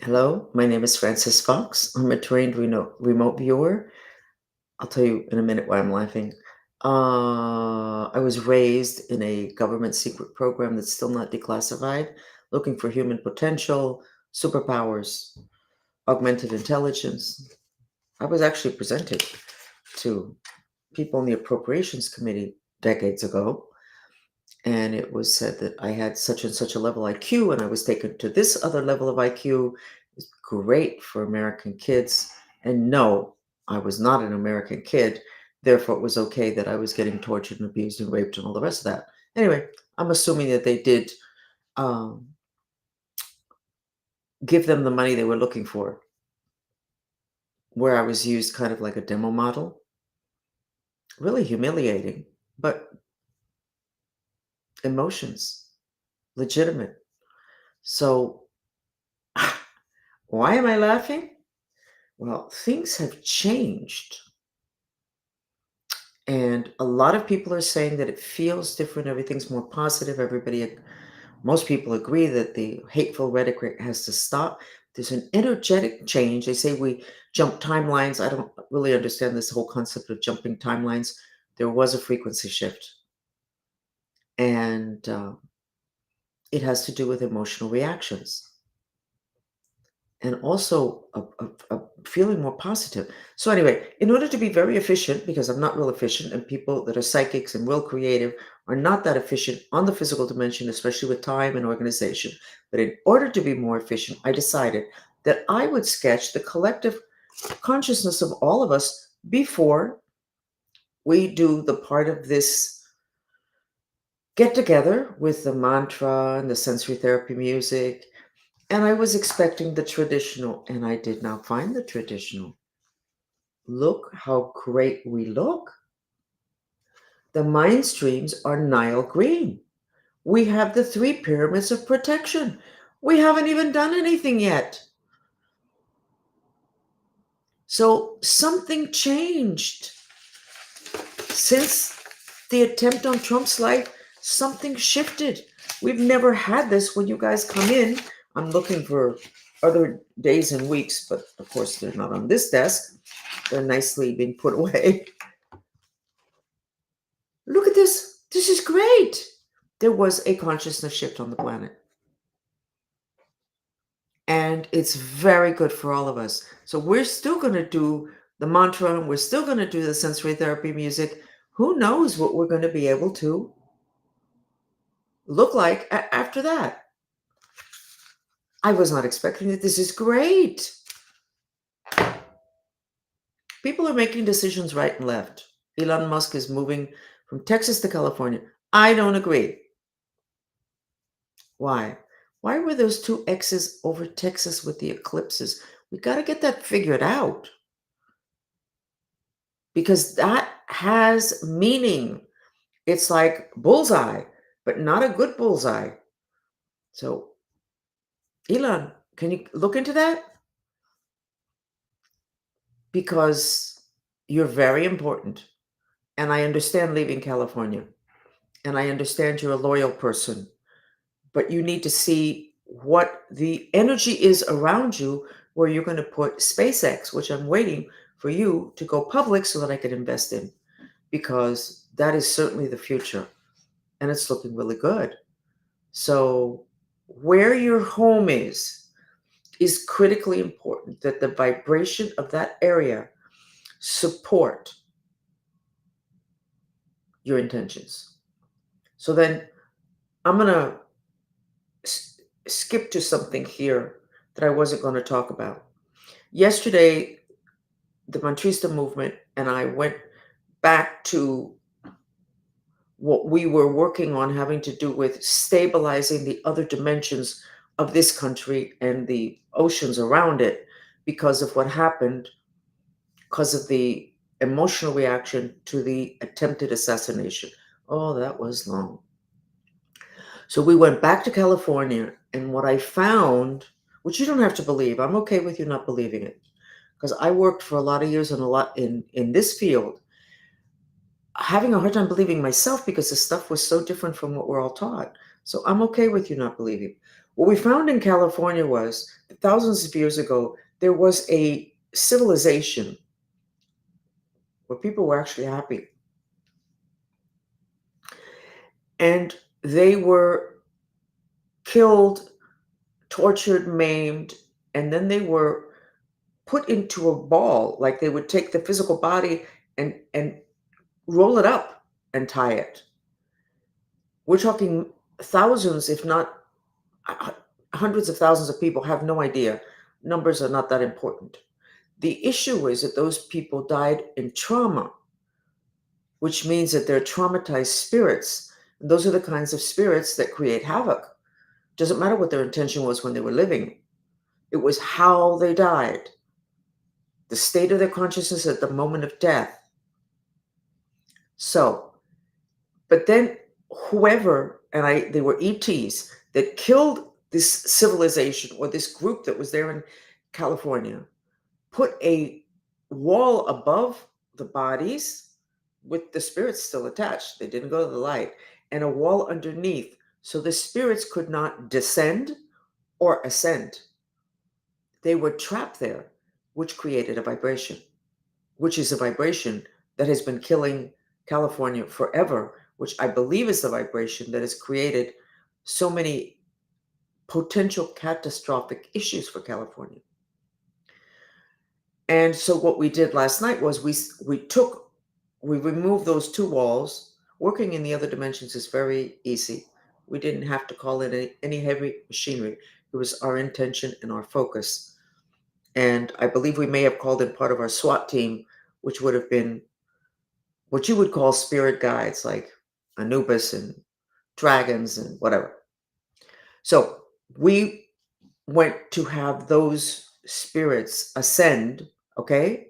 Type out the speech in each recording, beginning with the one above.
Hello, my name is Francis Fox. I'm a trained remote viewer. I'll tell you in a minute why I'm laughing. I was raised in a government secret program that's still not declassified, looking for human potential, superpowers, augmented intelligence. I was actually presented to people in the Appropriations Committee decades ago, and it was said that I had such and such a level IQ, and I was taken to this other level of IQ. It's great for American kids. And no, I was not an American kid. Therefore, it was okay that I was getting tortured and abused and raped and all the rest of that. Anyway, I'm assuming that they did um, give them the money they were looking for, where I was used kind of like a demo model. Really humiliating, but emotions, legitimate. So, why am I laughing? Well, things have changed. And a lot of people are saying that it feels different. Everything's more positive. Most people agree that the hateful rhetoric has to stop. There's an energetic change. They say we jump timelines. I don't really understand this whole concept of jumping timelines. There was a frequency shift, and it has to do with emotional reactions. And also a feeling more positive. So anyway, in order to be very efficient, because I'm not real efficient, and people that are psychics and real creative are not that efficient on the physical dimension, especially with time and organization. But in order to be more efficient, I decided that I would sketch the collective consciousness of all of us before we do the part of this get together with the mantra and the sensory therapy music. And I was expecting the traditional, and I did not find the traditional. Look how great we look. The mind streams are Nile green. We have the three pyramids of protection. We haven't even done anything yet. So something changed. Since the attempt on Trump's life, something shifted. We've never had this when you guys come in. I'm looking for other days and weeks, but of course they're not on this desk. They're nicely being put away. Look at this. This is great. There was a consciousness shift on the planet. And it's very good for all of us. So we're still going to do the mantra, and we're still going to do the sensory therapy music. Who knows what we're going to be able to look like after that? I was not expecting it. This is great. People are making decisions right and left. Elon Musk is moving from Texas to California. I don't agree. Why? Why were those two X's over Texas with the eclipses? We got to get that figured out because that has meaning. It's like bullseye, but not a good bullseye. So, Elon, can you look into that? Because you're very important. And I understand leaving California. And I understand you're a loyal person. But you need to see what the energy is around you where you're going to put SpaceX, which I'm waiting for you to go public so that I can invest in, because that is certainly the future and it's looking really good. So, where your home is critically important, that the vibration of that area support your intentions. So then I'm going to skip to something here that I wasn't going to talk about. Yesterday, the Mantrista movement and I went back to what we were working on having to do with stabilizing the other dimensions of this country and the oceans around it because of what happened, because of the emotional reaction to the attempted assassination. Oh, that was long. So we went back to California, and what I found, which you don't have to believe, I'm okay with you not believing it, because I worked for a lot of years and a lot in this field, having a hard time believing myself because the stuff was so different from what we're all taught. So I'm okay with you not believing. What we found in California was that thousands of years ago, there was a civilization where people were actually happy. And they were killed, tortured, maimed, and then they were put into a ball. Like they would take the physical body and roll it up and tie it. We're talking thousands, if not hundreds of thousands of people, have no idea. Numbers are not that important. The issue is that those people died in trauma, which means that they're traumatized spirits. And those are the kinds of spirits that create havoc. Doesn't matter what their intention was when they were living. It was how they died, the state of their consciousness at the moment of death. So, but then whoever, they were ETs that killed this civilization or this group that was there in California, put a wall above the bodies with the spirits still attached. They didn't go to the light, and a wall underneath so the spirits could not descend or ascend. They were trapped there, which created a vibration, which is a vibration that has been killing California forever, which I believe is the vibration that has created so many potential catastrophic issues for California. And so what we did last night was we removed those two walls. Working in the other dimensions is very easy. We didn't have to call in any heavy machinery. It was our intention and our focus. And I believe we may have called in part of our SWAT team, which would have been what you would call spirit guides, like Anubis and dragons and whatever. So we went to have those spirits ascend, okay?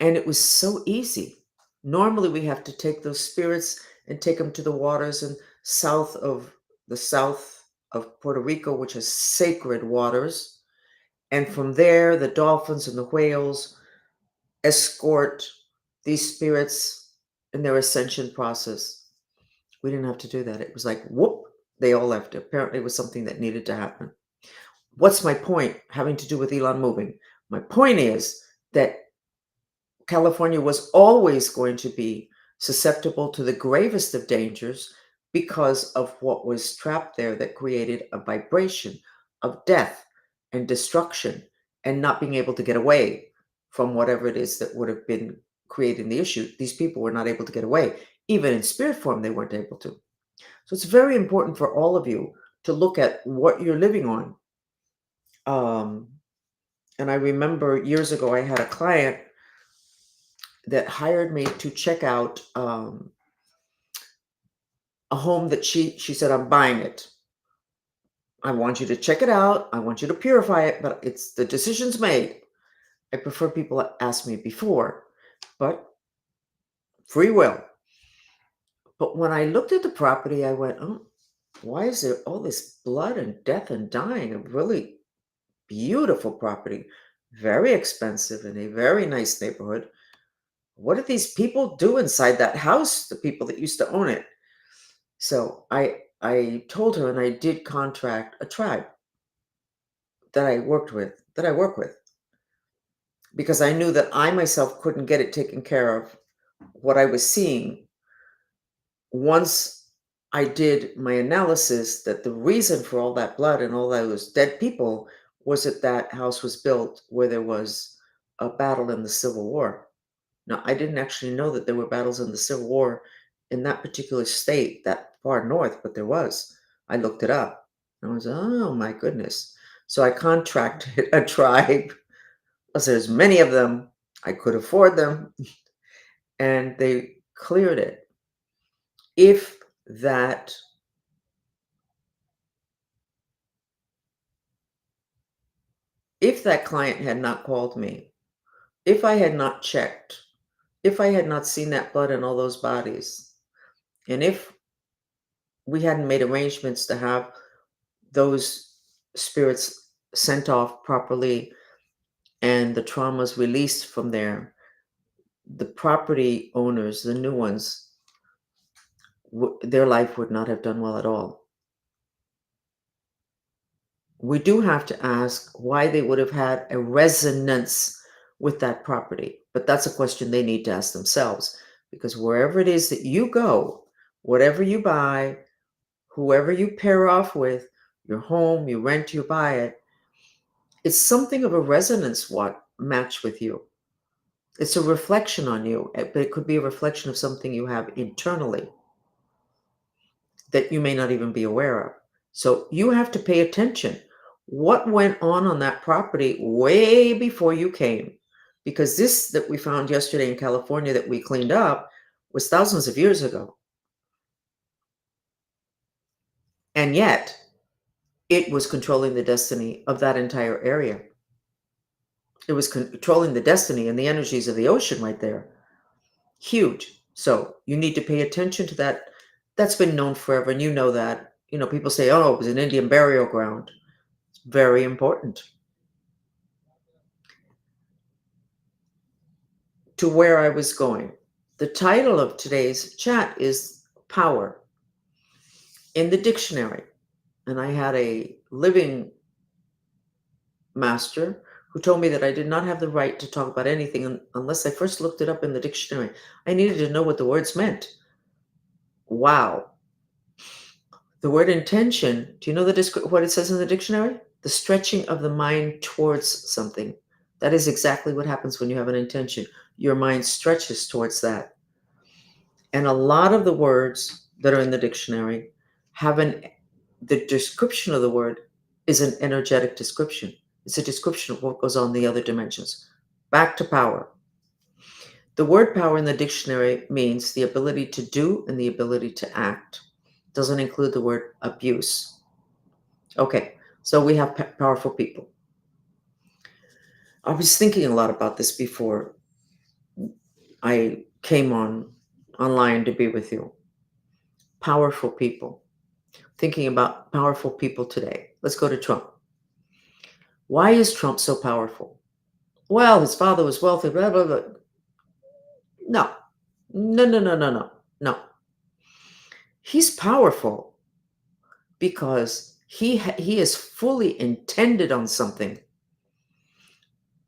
And it was so easy. Normally, we have to take those spirits and take them to the waters and south of Puerto Rico, which is sacred waters. And from there, the dolphins and the whales escort these spirits in their ascension process. We didn't have to do that. It was like, whoop, they all left. Apparently, it was something that needed to happen. What's my point having to do with Elon moving? My point is that California was always going to be susceptible to the gravest of dangers because of what was trapped there that created a vibration of death and destruction and not being able to get away from whatever it is that would have been creating the issue. These people were not able to get away. Even in spirit form, they weren't able to. So it's very important for all of you to look at what you're living on. And I remember years ago, I had a client that hired me to check out a home that she said, I'm buying it. I want you to check it out. I want you to purify it, but it's the decision's made. I prefer people ask me before, but free will. But when I looked at the property, I went, oh, why is there all this blood and death and dying? A really beautiful property, very expensive in a very nice neighborhood. What did these people do inside that house? The people that used to own it. So I told her, and I did contract a tribe that I work with, because I knew that I myself couldn't get it taken care of. What I was seeing once I did my analysis, that the reason for all that blood and all those dead people was that that house was built where there was a battle in the Civil War. Now, I didn't actually know that there were battles in the Civil War in that particular state that far north, but there was. I looked it up. I was, oh my goodness. So I contracted a tribe, because there's many of them. I could afford them, and they cleared it. If that if that client had not called me, if I had not checked, if I had not seen that blood in all those bodies, and if we hadn't made arrangements to have those spirits sent off properly and the traumas released from there, the property owners, the new ones, their life would not have done well at all. We do have to ask why they would have had a resonance with that property. But that's a question they need to ask themselves, because wherever it is that you go, whatever you buy, whoever you pair off with, your home, you rent, you buy it, it's something of a resonance what match with you. It's a reflection on you, but it could be a reflection of something you have internally that you may not even be aware of. So you have to pay attention. What went on that property way before you came? Because this that we found yesterday in California that we cleaned up was thousands of years ago. And yet it was controlling the destiny of that entire area. It was controlling the destiny and the energies of the ocean right there. Huge. So you need to pay attention to that. That's been known forever, and you know that. People say, oh, it was an Indian burial ground. It's very important. To where I was going. The title of today's chat is Power in the Dictionary. And I had a living master who told me that I did not have the right to talk about anything unless I first looked it up in the dictionary. I needed to know what the words meant. Wow. The word intention, do you know what it says in the dictionary? The stretching of the mind towards something. That is exactly what happens when you have an intention. Your mind stretches towards that. And a lot of the words that are in the dictionary the description of the word is an energetic description. It's a description of what goes on in the other dimensions. Back to power. The word power in the dictionary means the ability to do and the ability to act. Doesn't include the word abuse. Okay, so we have powerful people. I was thinking a lot about this before I came online to be with you. Powerful people. Thinking about powerful people today. Let's go to Trump. Why is Trump so powerful? Well, his father was wealthy, blah, blah, blah. No, no, no, no, no, no, no. He's powerful because he is fully intended on something.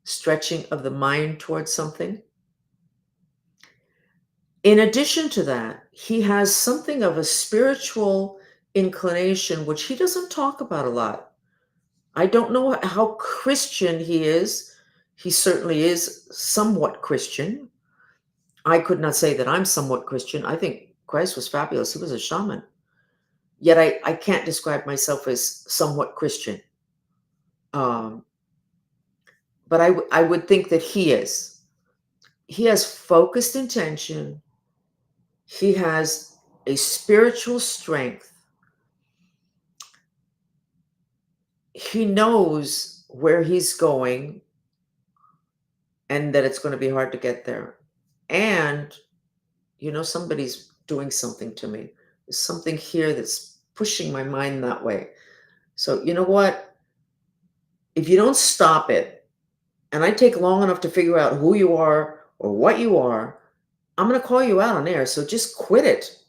Stretching of the mind towards something. In addition to that, he has something of a spiritual inclination, which he doesn't talk about a lot. I don't know how Christian he is. He certainly is somewhat Christian. I could not say that I'm somewhat Christian. I think Christ was fabulous. He was a shaman. Yet I can't describe myself as somewhat Christian. Um, but I would think that he is. He has focused intention. He has a spiritual strength. He knows where he's going and that it's going to be hard to get there. And, somebody's doing something to me. There's something here that's pushing my mind that way. So, you know what? If you don't stop it, and I take long enough to figure out who you are or what you are, I'm going to call you out on air. So just quit it.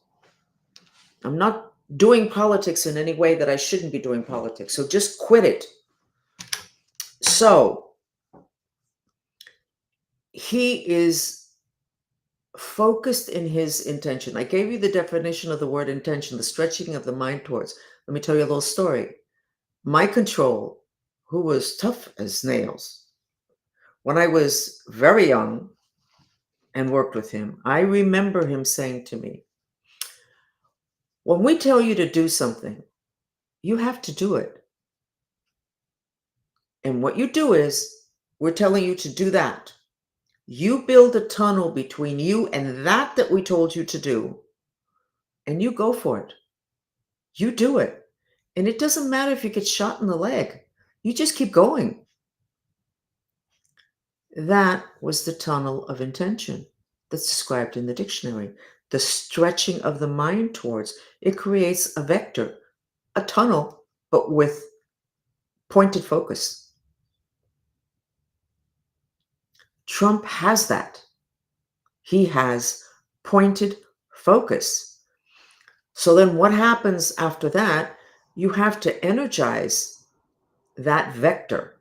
I'm not doing politics in any way that I shouldn't be doing politics. So just quit it. So he is focused in his intention. I gave you the definition of the word intention, the stretching of the mind towards. Let me tell you a little story. My control, who was tough as nails, when I was very young and worked with him, I remember him saying to me, when we tell you to do something, you have to do it. And what you do is, we're telling you to do that. You build a tunnel between you and that we told you to do, and you go for it. You do it. And it doesn't matter if you get shot in the leg. You just keep going. That was the tunnel of intention that's described in the dictionary. The stretching of the mind towards. It creates a vector, a tunnel, but with pointed focus. Trump has that. He has pointed focus. So then what happens after that? You have to energize that vector.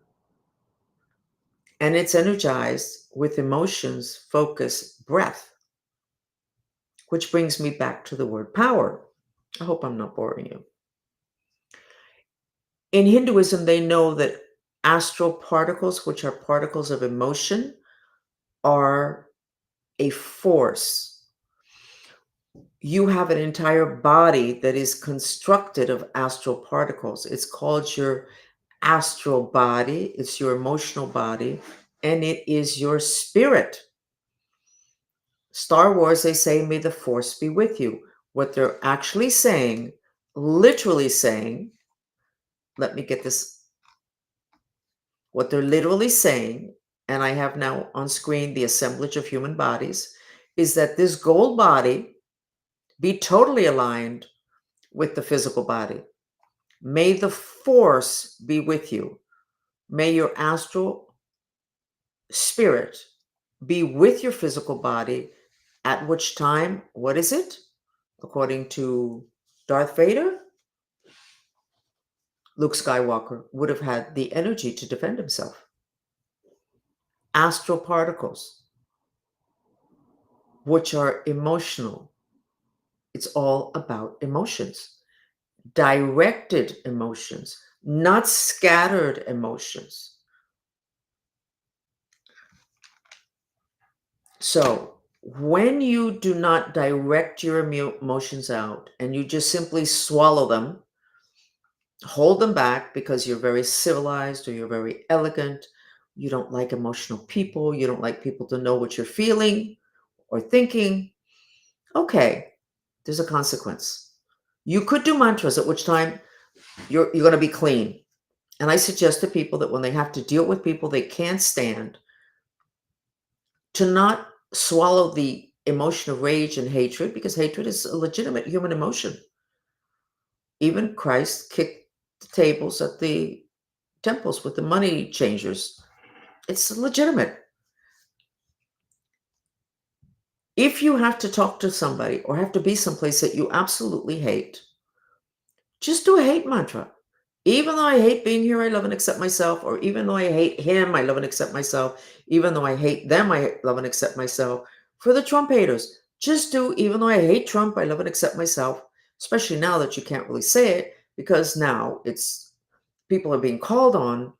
And it's energized with emotions, focus, breath, which brings me back to the word power. I hope I'm not boring you. In Hinduism, they know that astral particles, which are particles of emotion, are a force. You have an entire body that is constructed of astral particles. It's called your astral body, it's your emotional body, and it is your spirit. Star Wars, they say, may the force be with you. What they're actually saying, literally saying, let me get this, what they're literally saying, and I have now on screen the assemblage of human bodies, is that this gold body be totally aligned with the physical body. May the force be with you. May your astral spirit be with your physical body, at which time, what is it? According to Darth Vader, Luke Skywalker would have had the energy to defend himself. Astral particles, which are emotional. It's all about emotions, directed emotions, not scattered emotions. So, when you do not direct your emotions out and you just simply swallow them, hold them back because you're very civilized or you're very elegant, you don't like emotional people, you don't like people to know what you're feeling or thinking, okay, there's a consequence. You could do mantras, at which time you're going to be clean. And I suggest to people that when they have to deal with people they can't stand, to not swallow the emotion of rage and hatred, because hatred is a legitimate human emotion. Even Christ kicked the tables at the temples with the money changers. It's legitimate. If you have to talk to somebody or have to be someplace that you absolutely hate, just do a hate mantra. Even though I hate being here, I love and accept myself. Or even though I hate him, I love and accept myself. Even though I hate them, I love and accept myself. For the Trump haters, just do, even though I hate Trump, I love and accept myself. Especially now that you can't really say it, because now it's people are being called on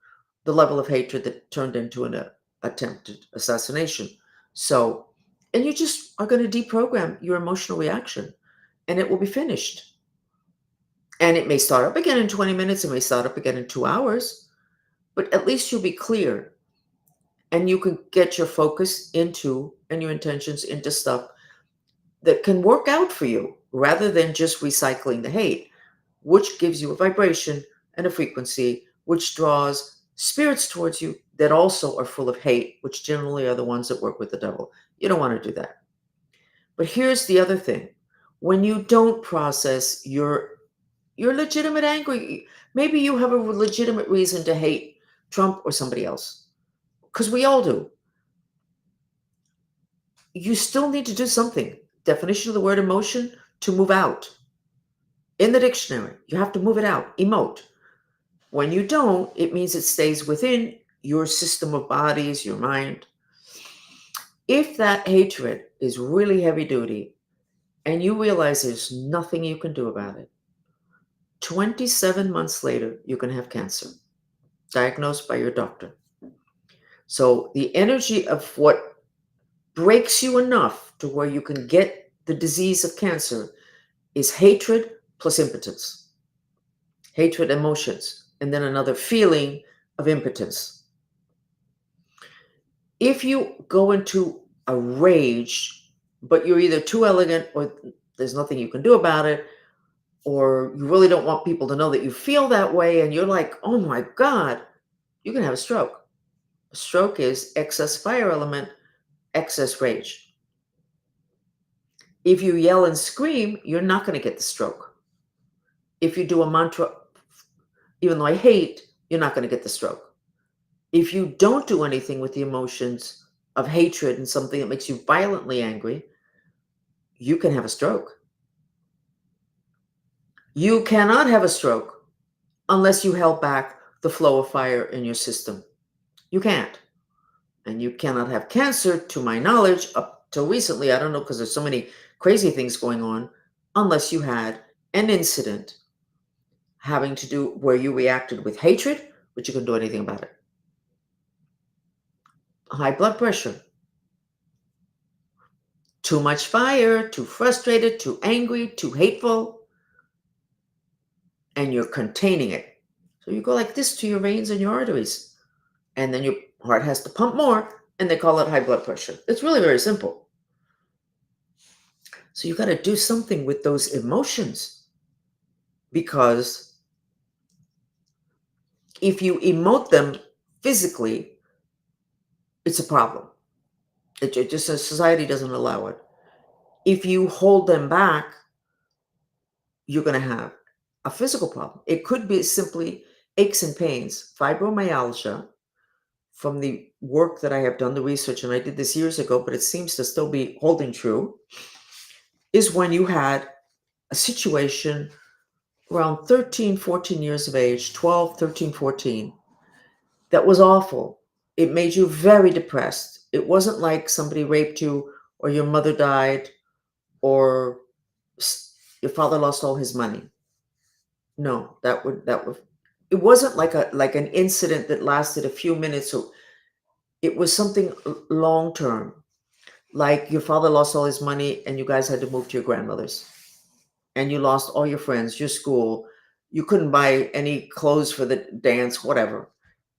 the level of hatred that turned into an attempted assassination. So, and you just are going to deprogram your emotional reaction and it will be finished. And it may start up again in 20 minutes, it may start up again in 2 hours, but at least you'll be clear and you can get your focus into and your intentions into stuff that can work out for you rather than just recycling the hate, which gives you a vibration and a frequency which draws spirits towards you that also are full of hate, which generally are the ones that work with the devil. You don't want to do that. But here's the other thing. When you don't process your legitimate anger, maybe you have a legitimate reason to hate Trump or somebody else, because we all do. You still need to do something. Definition of the word emotion, to move out. In the dictionary, you have to move it out, emote. When you don't, it means it stays within your system of bodies, your mind. If that hatred is really heavy duty and you realize there's nothing you can do about it, 27 months later, you can have cancer, diagnosed by your doctor. So the energy of what breaks you enough to where you can get the disease of cancer is hatred plus impotence. Hatred emotions, and then another feeling of impotence. If you go into a rage, but you're either too elegant or there's nothing you can do about it, or you really don't want people to know that you feel that way, and you're like, oh my God, you can have a stroke. A stroke is excess fire element, excess rage. If you yell and scream, you're not going to get the stroke. If you do a mantra, even though I hate, you're not going to get the stroke. If you don't do anything with the emotions of hatred and something that makes you violently angry, you can have a stroke. You cannot have a stroke unless you held back the flow of fire in your system. You can't. And you cannot have cancer, to my knowledge, up till recently. I don't know because there's so many crazy things going on, unless you had an incident having to do where you reacted with hatred, but you couldn't do anything about it. High blood pressure, too much fire, too frustrated, too angry, too hateful, and you're containing it. So you go like this to your veins and your arteries, and then your heart has to pump more, and they call it high blood pressure. It's really very simple. So you got to do something with those emotions, because if you emote them physically, it's a problem. It just, society doesn't allow it. If you hold them back, you're going to have a physical problem. It could be simply aches and pains, fibromyalgia, from the work that I have done, the research, and I did this years ago, but it seems to still be holding true, is when you had a situation around 13, 14 years of age, 12, 13, 14, that was awful. It made you very depressed. It wasn't like somebody raped you or your mother died or your father lost all his money. No, that would it wasn't like an incident that lasted a few minutes. So it was something long term, like your father lost all his money and you guys had to move to your grandmother's, and you lost all your friends, your school. You couldn't buy any clothes for the dance, whatever.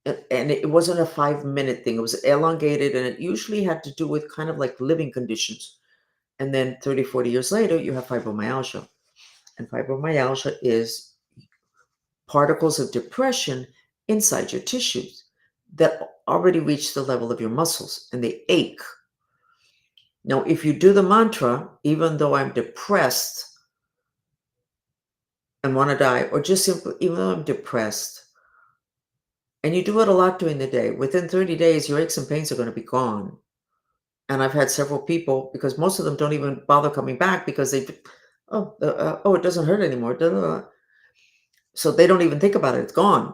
And it wasn't a 5 minute thing. It was elongated, and it usually had to do with kind of like living conditions. And then 30, 40 years later, you have fibromyalgia. And fibromyalgia is particles of depression inside your tissues that already reach the level of your muscles and they ache. Now, if you do the mantra, even though I'm depressed and want to die, or just simply, even though I'm depressed, and you do it a lot during the day, within 30 days, your aches and pains are going to be gone. And I've had several people, because most of them don't even bother coming back because oh, it doesn't hurt anymore. Da, da, da. So they don't even think about it. It's gone.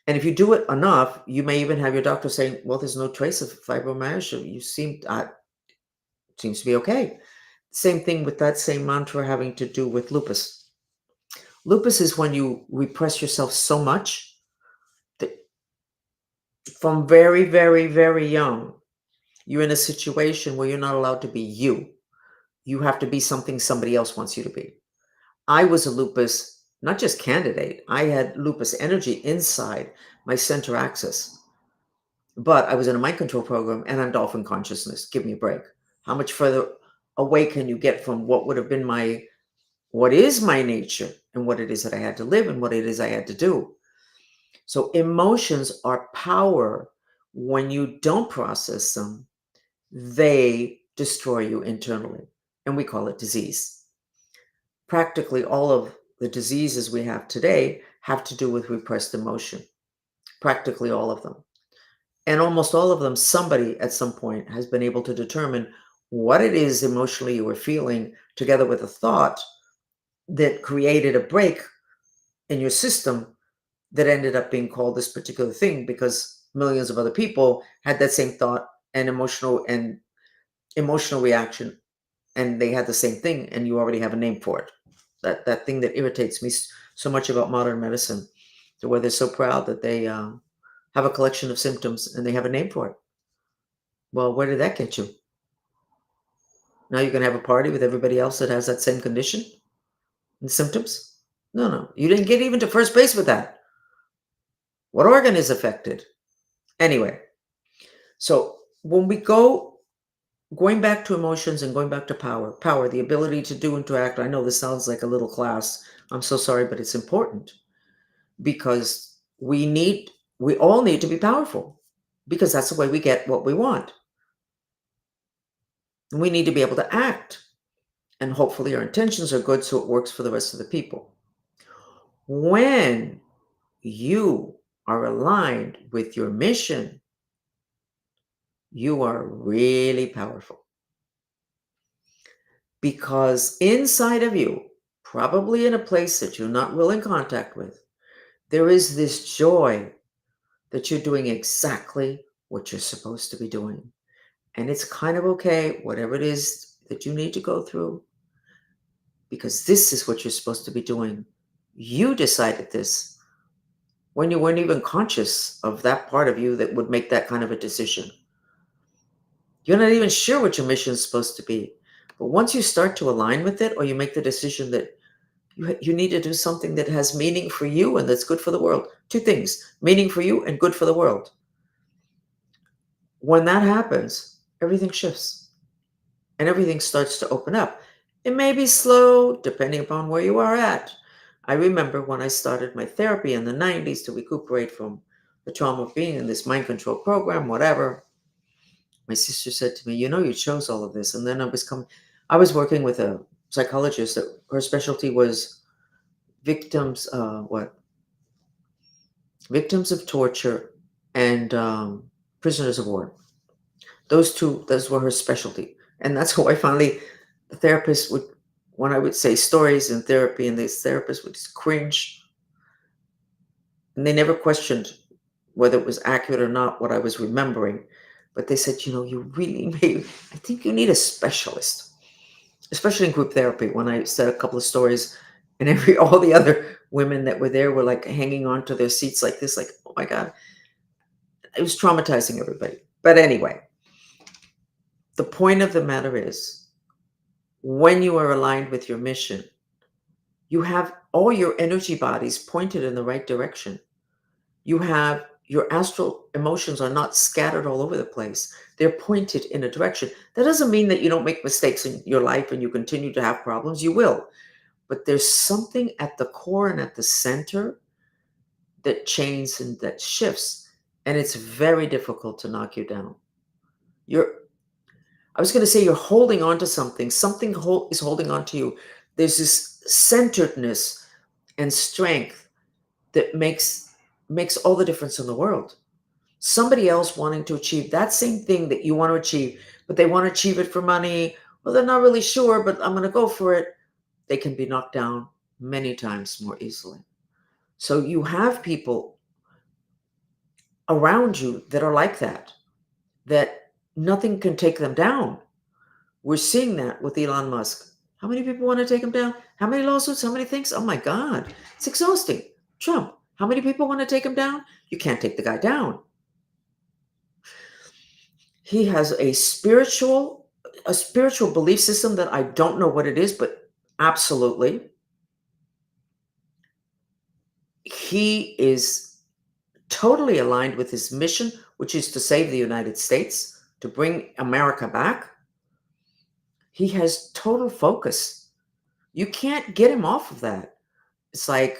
And if you do it enough, you may even have your doctor saying, well, there's no trace of fibromyalgia. You seems to be okay. Same thing with that same mantra having to do with lupus. Lupus is when you repress yourself so much that from very, very, very young, you're in a situation where you're not allowed to be you. You have to be something somebody else wants you to be. I was a lupus, not just candidate, I had lupus energy inside my center axis. But I was in a mind control program and on dolphin consciousness. Give me a break. How much further away can you get from what would have been what is my nature and what it is that I had to live and what it is I had to do? So emotions are power. When you don't process them, they destroy you internally. And we call it disease. Practically all of the diseases we have today have to do with repressed emotion. Practically all of them. And almost all of them, somebody at some point has been able to determine what it is emotionally you were feeling, together with a thought that created a break in your system that ended up being called this particular thing, because millions of other people had that same thought and emotional reaction, and they had the same thing, and you already have a name for it. That thing that irritates me so much about modern medicine, to where they're so proud that they have a collection of symptoms and they have a name for it. Well, where did that get you? Now you're going to have a party with everybody else that has that same condition and symptoms? No, no. You didn't get even to first base with that. What organ is affected? Anyway, so when we going back to emotions and going back to power, the ability to do and to act. I know this sounds like a little class. I'm so sorry, but it's important, because we all need to be powerful, because that's the way we get what we want. We need to be able to act, and hopefully our intentions are good so it works for the rest of the people. When you are aligned with your mission, you are really powerful, because inside of you, probably in a place that you're not really in contact with, there is this joy that you're doing exactly what you're supposed to be doing. And it's kind of okay, whatever it is that you need to go through, because this is what you're supposed to be doing. You decided this when you weren't even conscious of that part of you that would make that kind of a decision. You're not even sure what your mission is supposed to be. But once you start to align with it, or you make the decision that you need to do something that has meaning for you and that's good for the world. Two things: meaning for you and good for the world. When that happens, everything shifts and everything starts to open up. It may be slow, depending upon where you are at. I remember when I started my therapy in the 90s to recuperate from the trauma of being in this mind control program, whatever. My sister said to me, "You know, you chose all of this." And then I was working with a psychologist that her specialty was victims, victims of torture and prisoners of war. Those were her specialty. And that's how I finally, the therapist would, when I would say stories in therapy, and this therapist would just cringe. And they never questioned whether it was accurate or not what I was remembering. But they said, you really I think you need a specialist, especially in group therapy. When I said a couple of stories, and all the other women that were there were like hanging on to their seats like this, like, oh my God, it was traumatizing everybody. But anyway, the point of the matter is, when you are aligned with your mission, you have all your energy bodies pointed in the right direction. You have your astral emotions are not scattered all over the place. They're pointed in a direction. That doesn't mean that you don't make mistakes in your life and you continue to have problems. You will. But there's something at the core and at the center that changes and that shifts. And it's very difficult to knock you down. You're I was going to say you're holding on to something. Is holding on to you. There's this centeredness and strength that makes all the difference in the world. Somebody else wanting to achieve that same thing that you want to achieve, but they want to achieve it for money. Well, they're not really sure, but I'm going to go for it. They can be knocked down many times more easily. So you have people around you that are like that nothing can take them down. We're seeing that with Elon Musk. How many people want to take him down? How many lawsuits? How many things? Oh my God, it's exhausting. Trump, how many people want to take him down? You can't take the guy down. He has a spiritual belief system that I don't know what it is, but absolutely. He is totally aligned with his mission, which is to save the United States, to bring America back. He has total focus. You can't get him off of that. It's like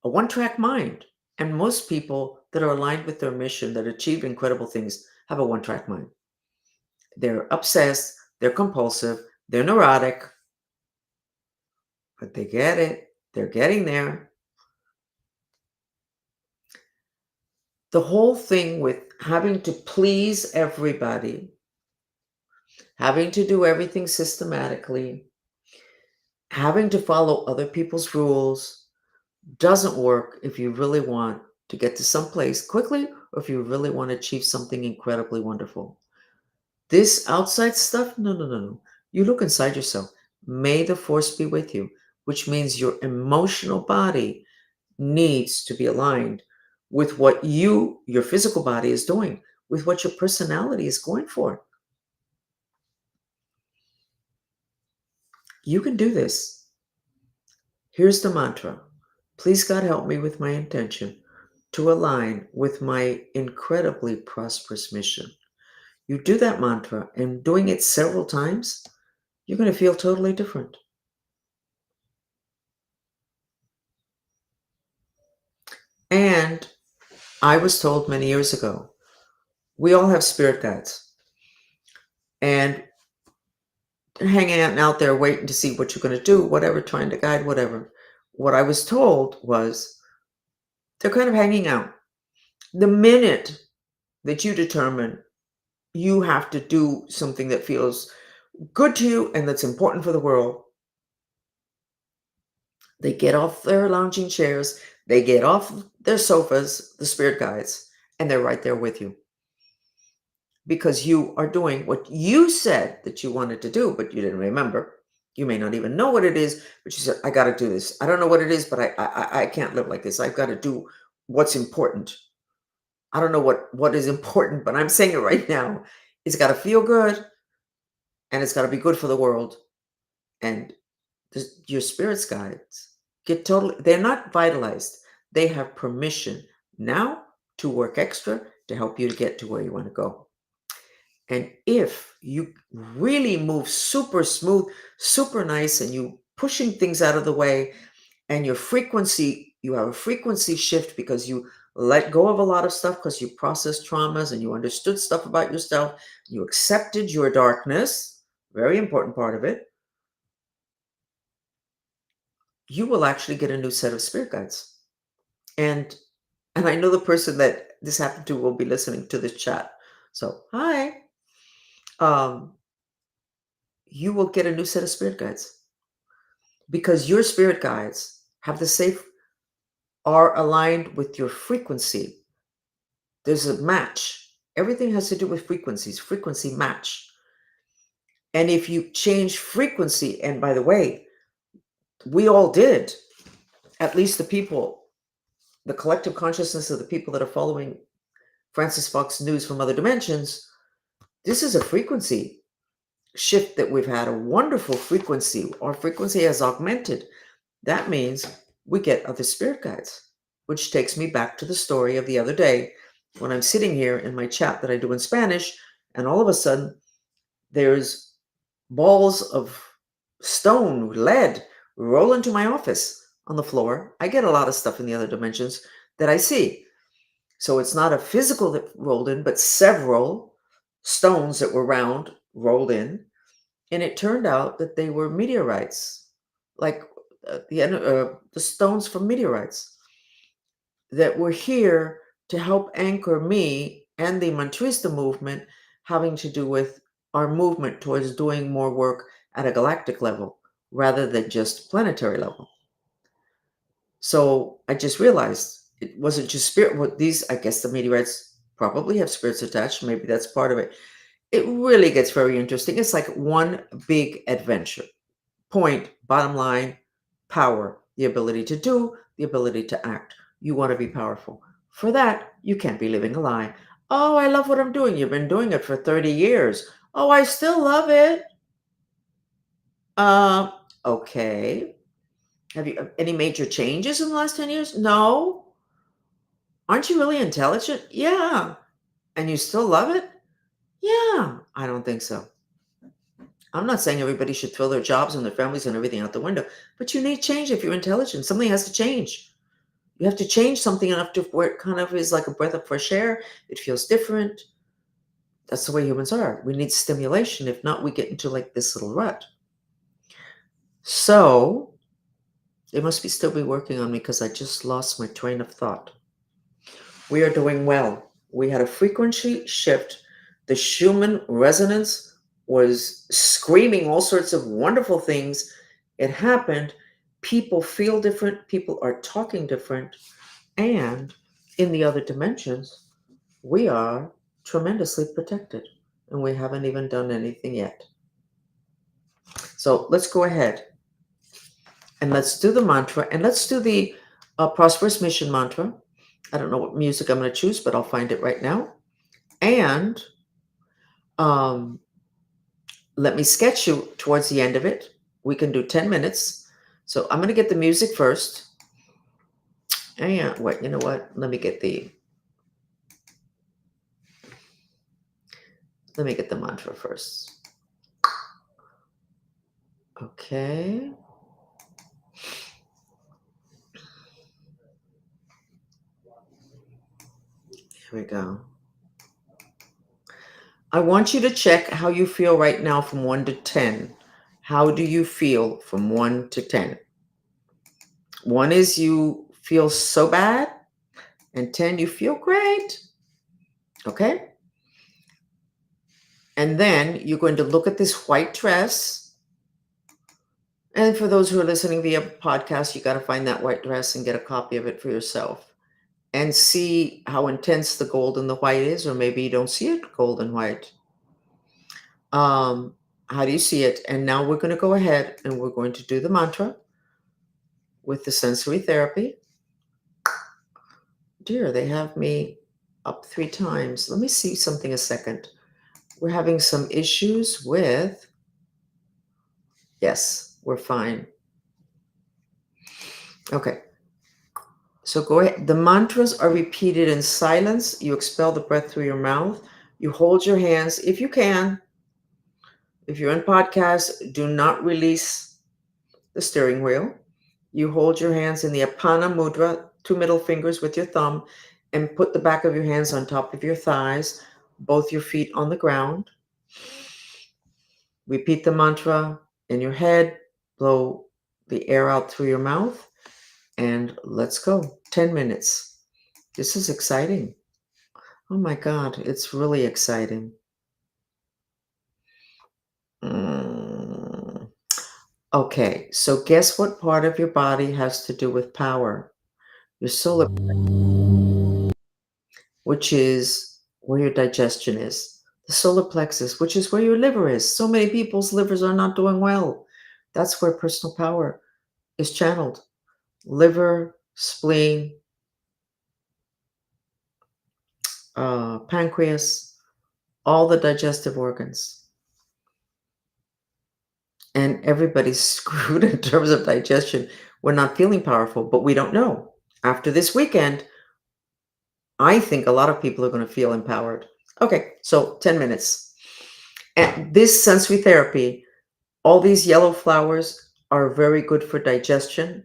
a one-track mind. And most people that are aligned with their mission, that achieve incredible things, have a one-track mind. They're obsessed, they're compulsive, they're neurotic, but they get it. They're getting there. The whole thing with having to please everybody, having to do everything systematically, having to follow other people's rules doesn't work if you really want to get to some place quickly, or if you really want to achieve something incredibly wonderful. This outside stuff, no, no, no, no. You look inside yourself. May the force be with you, which means your emotional body needs to be aligned with what your physical body is doing, with what your personality is going for. You can do this. Here's the mantra. Please, God, help me with my intention to align with my incredibly prosperous mission. You do that mantra, and doing it several times, you're going to feel totally different. And I was told many years ago, we all have spirit guides, and they're hanging out there waiting to see what you're going to do, whatever, trying to guide, whatever. What I was told was they're kind of hanging out. The minute that you determine you have to do something that feels good to you and that's important for the world, They get off their lounging chairs, they get off their sofas, the spirit guides, and they're right there with you because you are doing what you said that you wanted to do, but you didn't remember. You may not even know what it is, but you said, I got to do this. I don't know what it is, but I can't live like this. I've got to do what's important. I don't know what is important, but I'm saying it right now. It's got to feel good and it's got to be good for the world. And your spirit's guides get totally, they're not vitalized. They have permission now to work extra to help you to get to where you want to go. And if you really move super smooth, super nice, and you pushing things out of the way, and your frequency, you have a frequency shift because you let go of a lot of stuff because you processed traumas and you understood stuff about yourself, you accepted your darkness, very important part of it, you will actually get a new set of spirit guides. And I know the person that this happened to will be listening to this chat. So, hi. Um, you will get a new set of spirit guides because your spirit guides have the safe are aligned with your frequency. There's a match. Everything has to do with frequencies, frequency match. And if you change frequency, and by the way, we all did, at least the people, the collective consciousness of the people that are following Francis Fox News from other dimensions, this is a frequency shift that we've had, a wonderful frequency. Our frequency has augmented. That means we get other spirit guides, which takes me back to the story of the other day when I'm sitting here in my chat that I do in Spanish, and all of a sudden there's balls of stone, lead, roll into my office on the floor. I get a lot of stuff in the other dimensions that I see. So it's not a physical that rolled in, but several stones that were round rolled in. And it turned out that they were meteorites, like the stones from meteorites that were here to help anchor me and the Mantrista movement, having to do with our movement towards doing more work at a galactic level rather than just planetary level. So I just realized it wasn't just spirit. What these, I guess the meteorites probably have spirits attached. Maybe that's part of it. It really gets very interesting. It's like one big adventure. Point, bottom line, power, the ability to do, the ability to act. You want to be powerful. For that, you can't be living a lie. Oh, I love what I'm doing. You've been doing it for 30 years. Oh, I still love it. Uh, okay. Have you any major changes in the last 10 years? No. Aren't you really intelligent? Yeah. And you still love it? Yeah. I don't think so. I'm not saying everybody should throw their jobs and their families and everything out the window, but you need change if you're intelligent. Something has to change. You have to change something enough to where it kind of is like a breath of fresh air. It feels different. That's the way humans are. We need stimulation. If not, we get into like this little rut. So they must be still be working on me because I just lost my train of thought. We are doing well. We had a frequency shift. The Schumann resonance was screaming all sorts of wonderful things. It happened. People feel different. People are talking different. And in the other dimensions, we are tremendously protected. And we haven't even done anything yet. So let's go ahead and let's do the mantra. And let's do the prosperous mission mantra. I don't know what music I'm going to choose, but I'll find it right now. And let me sketch you towards the end of it. We can do 10 minutes. So I'm going to get the music first. And wait, you know what? Let me get the mantra first. Okay. Here we go. I want you to check how you feel right now from 1 to 10. How do you feel from 1 to 10? 1 is you feel so bad, and 10, you feel great. Okay? And then you're going to look at this white dress, And for those who are listening via podcast, you got to find that white dress and get a copy of it for yourself and see how intense the gold and the white is, or maybe you don't see it gold and white. Um, how do you see it? And now we're going to go ahead and we're going to do the mantra with the sensory therapy. Dear, they have me up 3 times. Let me see something a second. We're having some issues with, yes, we're fine. Okay. So go ahead. The mantras are repeated in silence. You expel the breath through your mouth. You hold your hands if you can. If you're in podcast, do not release the steering wheel. You hold your hands in the Apana Mudra, 2 middle fingers with your thumb, and put the back of your hands on top of your thighs, both your feet on the ground. Repeat the mantra in your head, blow the air out through your mouth, and let's go. 10 minutes. This is exciting. Oh my God, it's really exciting. Mm. Okay, so guess what part of your body has to do with power? Your solar plexus, which is where your digestion is. The solar plexus, which is where your liver is. So many people's livers are not doing well. That's where personal power is channeled. Liver, spleen, pancreas, all the digestive organs. And everybody's screwed in terms of digestion. We're not feeling powerful, but we don't know. After this weekend, I think a lot of people are going to feel empowered. Okay, so 10 minutes. And this sensory therapy, all these yellow flowers are very good for digestion.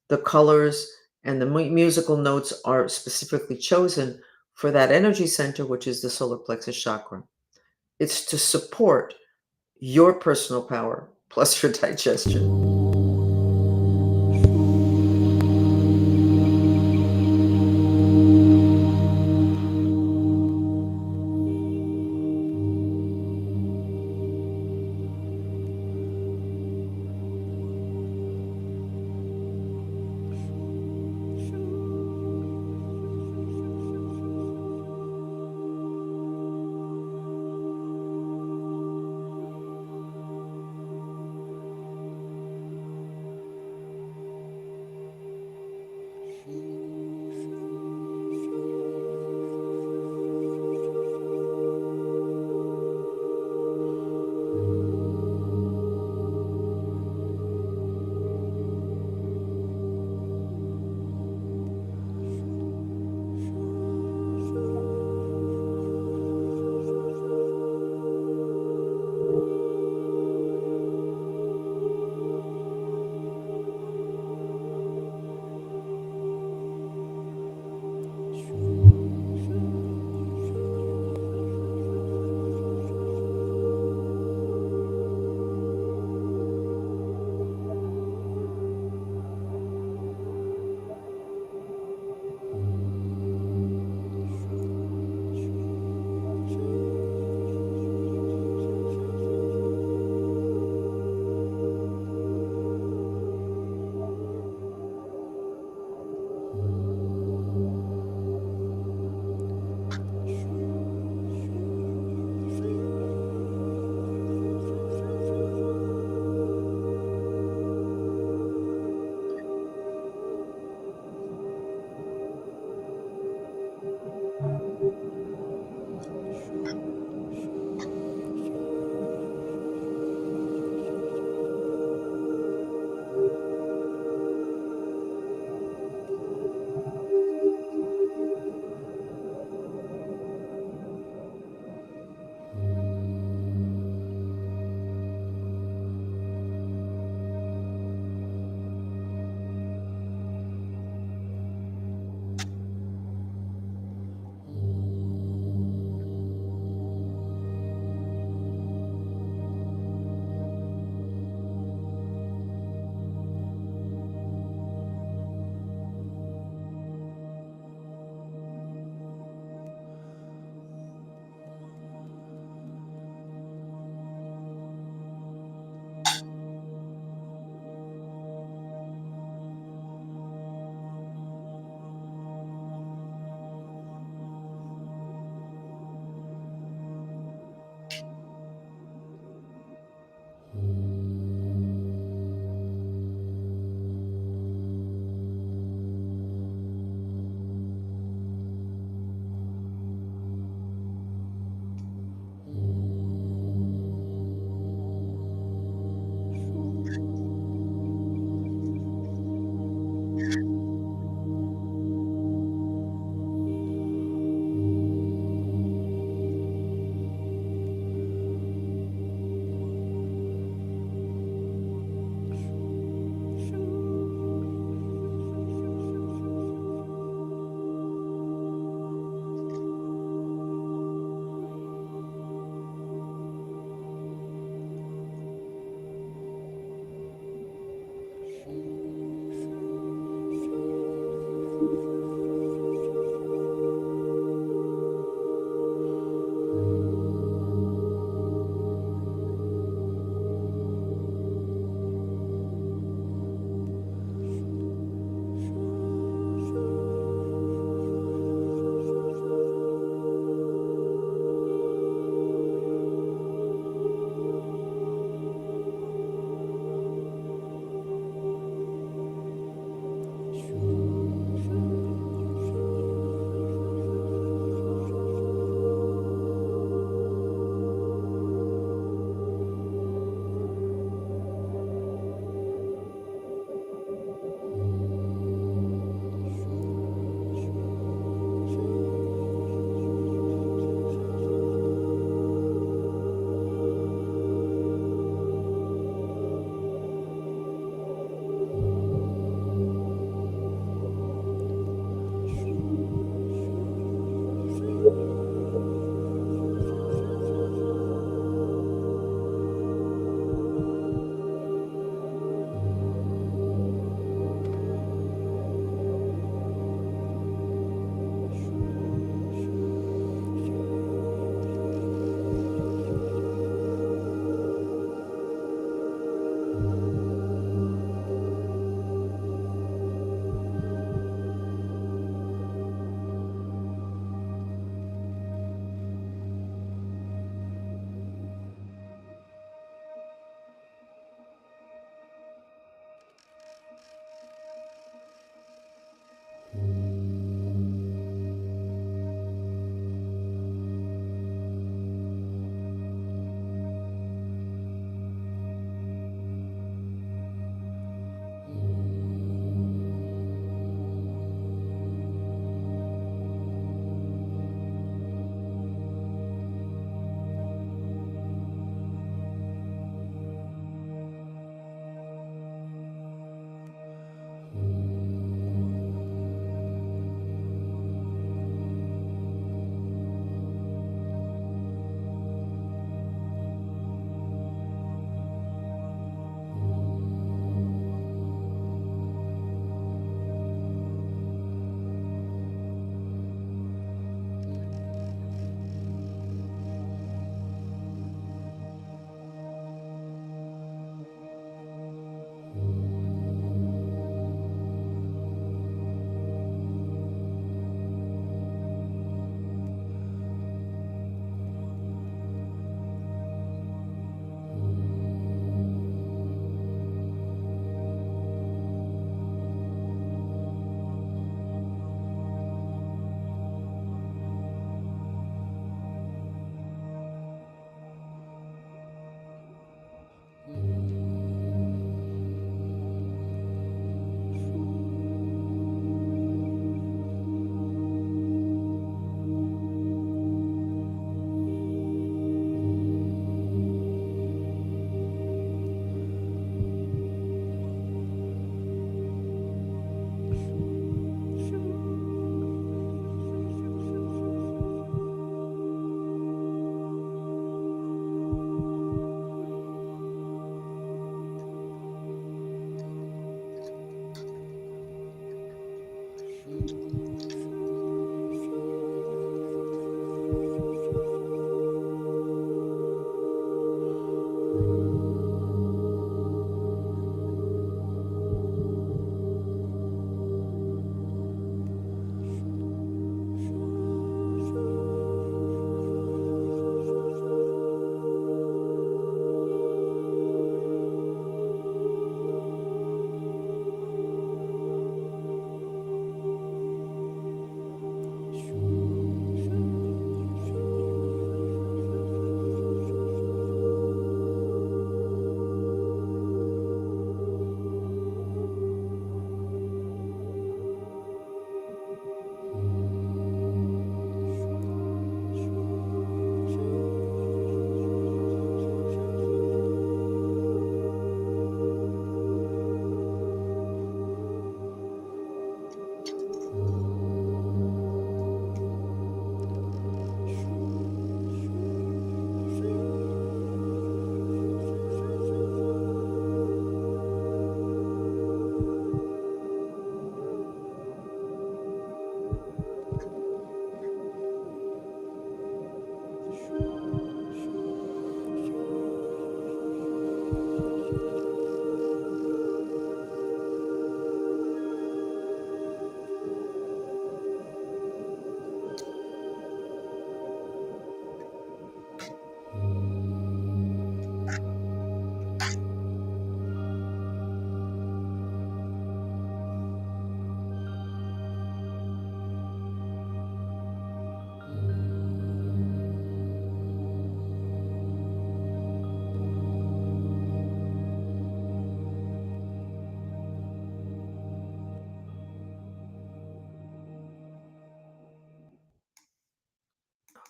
The colors and the musical notes are specifically chosen for that energy center, which is the solar plexus chakra. It's to support your personal power plus your digestion.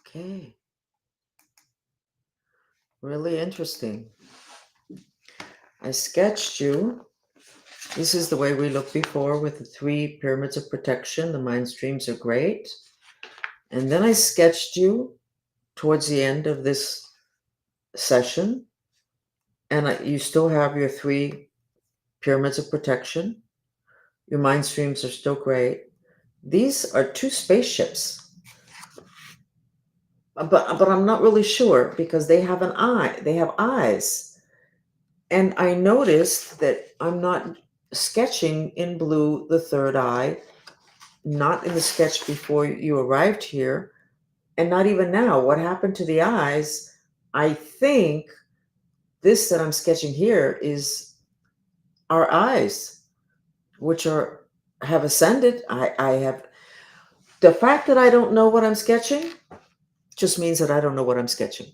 Okay. Really interesting. I sketched you. This is the way we looked before with the three pyramids of protection. The mind streams are great. And then I sketched you towards the end of this session. And you still have your three pyramids of protection. Your mind streams are still great. These are two spaceships, but I'm not really sure because they have an eye. They have eyes, and I noticed that I'm not sketching in blue the third eye, not in the sketch before you arrived here, and not even now. What happened to the eyes? I think this that I'm sketching here is our eyes, which are have ascended. I have the fact that I don't know what I'm sketching just means that I don't know what I'm sketching.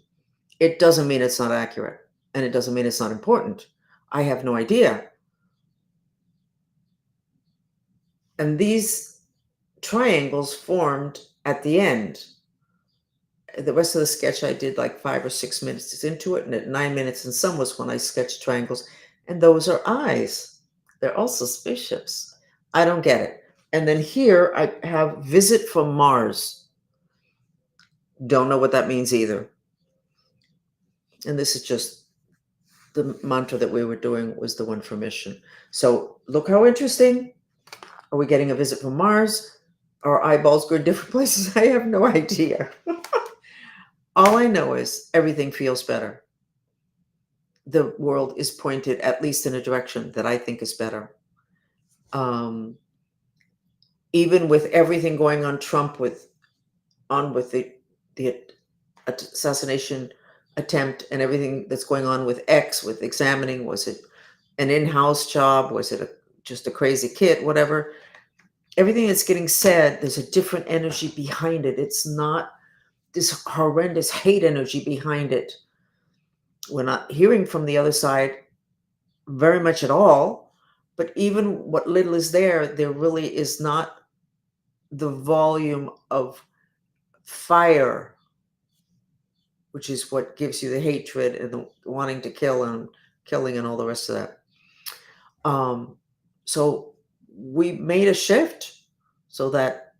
It doesn't mean it's not accurate, and it doesn't mean it's not important. I have no idea. And these triangles formed at the end. The rest of the sketch I did like 5 or 6 minutes into it, and at 9 minutes and some was when I sketched triangles. And those are eyes. They're also spaceships. I don't get it. And then here I have visit from Mars. Don't know what that means either. And this is just the mantra that we were doing was the one for mission. So look how interesting. Are we getting a visit from Mars? Our eyeballs go in different places. I have no idea. All I know is everything feels better. The world is pointed at least in a direction that I think is better. Um, Even with everything going on Trump with the assassination attempt and everything that's going on with X with examining, was it an in-house job, was it just a crazy kid, whatever, everything that's getting said, there's a different energy behind it. It's not this horrendous hate energy behind it. We're not hearing from the other side very much at all, but even what little is there, there really is not the volume of fire, which is what gives you the hatred and the wanting to kill and killing and all the rest of that. So we made a shift so that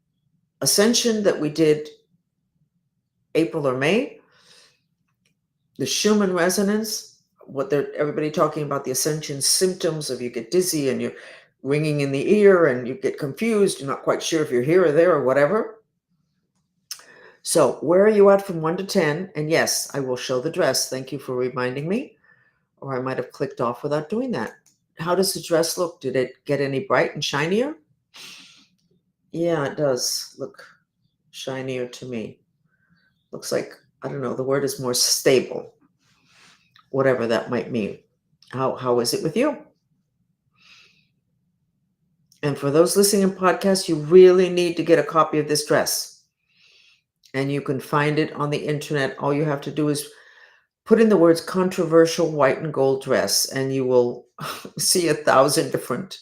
ascension that we did April or May, the Schumann resonance, what they're everybody talking about the ascension symptoms of you get dizzy and you're ringing in the ear and you get confused, you're not quite sure if you're here or there or whatever. So where are you at from 1 to 10? And yes, I will show the dress. Thank you for reminding me, or I might have clicked off without doing that. How does the dress look? Did it get any bright and shinier? Yeah, it does look shinier to me. Looks like, I don't know, the word is more stable, whatever that might mean. How is it with you? And for those listening in podcasts, you really need to get a copy of this dress. And you can find it on the internet. All you have to do is put in the words controversial white and gold dress, and you will see 1,000 different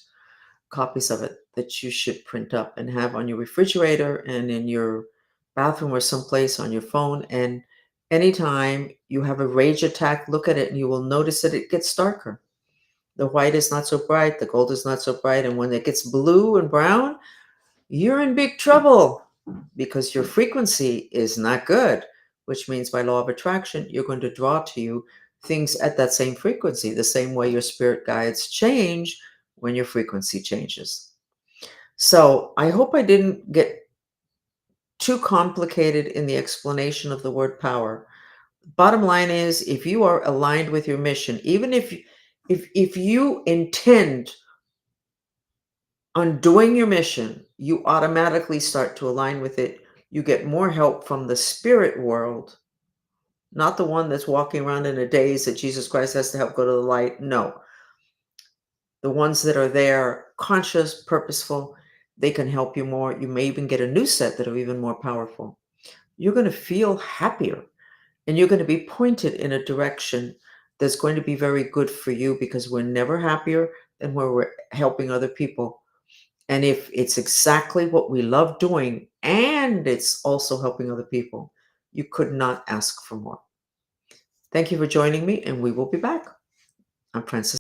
copies of it that you should print up and have on your refrigerator and in your bathroom or someplace on your phone. And anytime you have a rage attack, look at it and you will notice that it gets darker. The white is not so bright, the gold is not so bright. And when it gets blue and brown, you're in big trouble because your frequency is not good, which means by law of attraction, you're going to draw to you things at that same frequency, the same way your spirit guides change when your frequency changes. So I hope I didn't get too complicated in the explanation of the word power. Bottom line is, if you are aligned with your mission, even if you intend on doing your mission, you automatically start to align with it. You get more help from the spirit world, not the one that's walking around in a daze that Jesus Christ has to help go to the light. No, the ones that are there, conscious, purposeful, they can help you more. You may even get a new set that are even more powerful. You're going to feel happier and you're going to be pointed in a direction that's going to be very good for you, because we're never happier than where we're helping other people. And if it's exactly what we love doing and it's also helping other people, You could not ask for more. Thank you for joining me, and we will be back. I'm Princess.